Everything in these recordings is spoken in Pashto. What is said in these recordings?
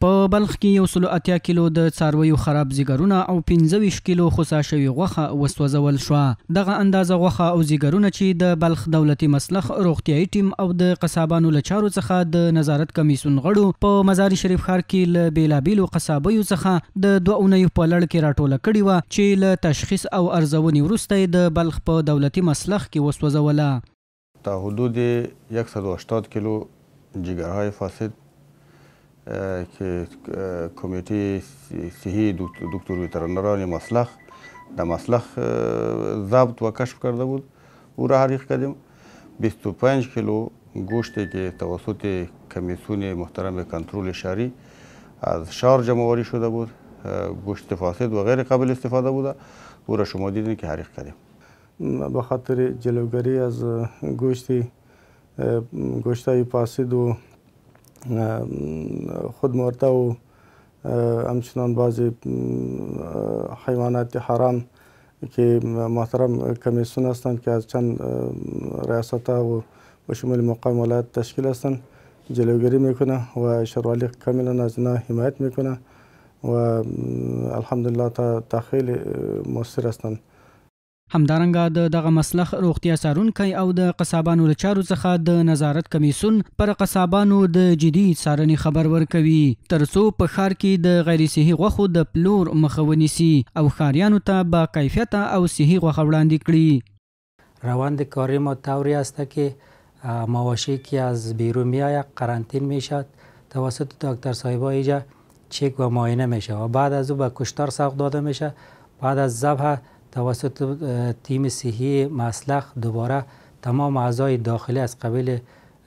په بلخ کې 180 کیلو د څارویو خراب ځیګرونه او 25 کیلو خوسا شوی غوښه وسوځول شوه. دغه اندازه غوښه او ځیګرونه چې د بلخ دولتي مسلخ روغتیايي ټیم او د قصابانو له چارو څخه د نظارت کمیسیون غړو په مزار شریف ښار کې له بیلابیلو قصابیو څخه د 2 اونیو په لړ کې راټوله کړې وه چې له تشخیص او ارزونې وروسته د بلخ په دولتي مسلخ کې وسوځوله. تا حدود 180 کیلو جگرهای فاسد که کمیته صحی دکتر وترنران مسلخ در مسلخ ضبط و کشف کرده بود او را حریق کردیم. 25 کیلو گوشتی که توسط کمیسیون محترم کنترل شهری از شهر جمع‌آوری شده بود، گوشت فاسد و غیر قابل استفاده بوده، او را شما دیدین که حریق کردیم. به خاطر جلوگیری از گوشت‌های فاسد و خودمرده و همچنان بعضی حیوانات حرام که محترم کمیسیون هستند که از چند ریاست‌ها و به شمول مقام ولایت تشکیل هستند جلوگیری میکنه و شروالی کاملا از اینا حمایت میکنه و الحمدلله تا خیلی مؤثر هستند. همدارنګه دغه مسلخ روغتیا څارونکی او د قصابانو له چارو څخه د نظارت کمیسیون پر قصابانو د جدي څارنې خبر ورکوي ترڅو په ښار کې د غیر صحي غوښو د پلور مخه ونیسي او ښاریانو ته با کیفیت او صحي غوښه وړاندې کړي. روند کاری ما طوری است که مواشی که از بیرون میآید قرنطین میشد توسط دکتر صاحبا اینجا چک و معاینه میشه و بعد از او به کشتار سوق داده میشه. بعد از ذبح توسط تیم صحی مسلخ دوباره تمام اعضای داخلی از قبیل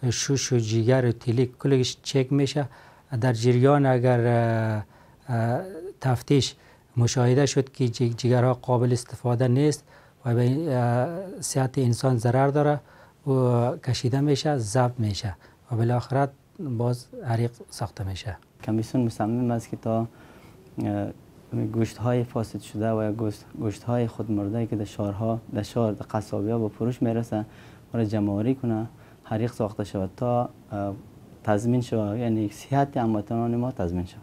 شوش و جگر و تیلیک کلش چک میشه. در جریان اگر تفتیش مشاهده شد که جگرها قابل استفاده نیست و به صحت انسان ضرر داره و کشیده میشه، ضبط میشه و بالاخره باز حریق ساخته میشه. کمیسیون مصمم است که تا گوشت های فاسد شده و گوشت های خودمرده که در شهر قصابی ها به فروش میرسه را جمع‌آوری کنه، حریق ساخته شود تا تضمین شود، یعنی صحت هموطنان ما تضمین شود.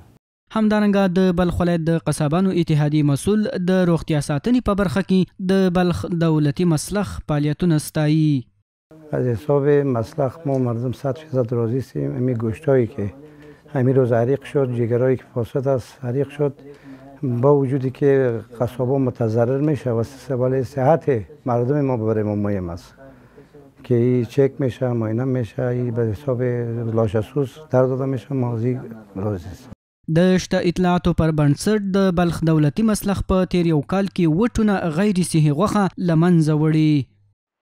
همدارنګه د بلخ ولایت د قصابانو اتحادیې مسؤل د روغتیا ساتنې په برخه کې د بلخ دولتي مسلخ فعالیتونه ستایي. از حساب مسلخ ما مردم 100% راضی هستیم. همین گوشتایی که همین روز حریق شد، جگرهایی که فاسد است حریق شد، با وجودی که قصابا متضرر میشه و استقبال صحت مردم ما برای ما مهم است که این چک میشه، معاینه میشه، این به حساب لاشسوس در داده میشه. موضوع راضی است. د شته اطلاعاتو پر بنسټ د بلخ دولتي مسلخ په تیر یو کال کې 8 ټنه غیر صحي غوښه له منځه وړې.